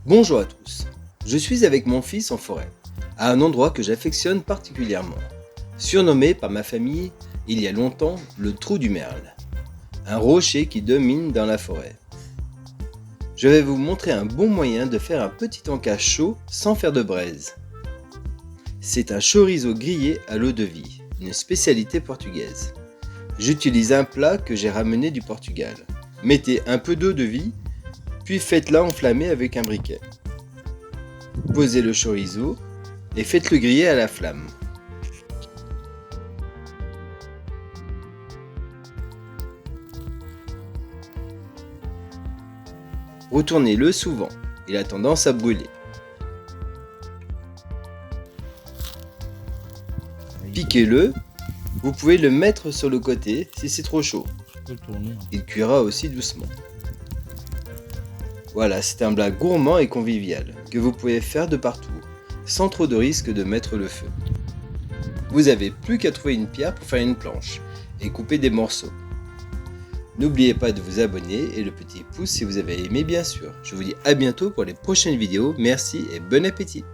Bonjour à tous, je suis avec mon fils en forêt, à un endroit que j'affectionne particulièrement, surnommé par ma famille il y a longtemps le trou du merle, un rocher qui domine dans la forêt. Je vais vous montrer un bon moyen de faire un petit encas chaud sans faire de braise. C'est un chorizo grillé à l'eau de vie, une spécialité portugaise. J'utilise un plat que j'ai ramené du Portugal. Mettez un peu d'eau de vie, puis faites-la enflammer avec un briquet. Posez le chorizo et faites-le griller à la flamme. Retournez-le souvent, il a tendance à brûler. Piquez-le, vous pouvez le mettre sur le côté si c'est trop chaud. Il cuira aussi doucement. Voilà, c'est un plat gourmand et convivial que vous pouvez faire de partout, sans trop de risque de mettre le feu. Vous n'avez plus qu'à trouver une pierre pour faire une planche et couper des morceaux. N'oubliez pas de vous abonner et le petit pouce si vous avez aimé bien sûr. Je vous dis à bientôt pour les prochaines vidéos. Merci et bon appétit!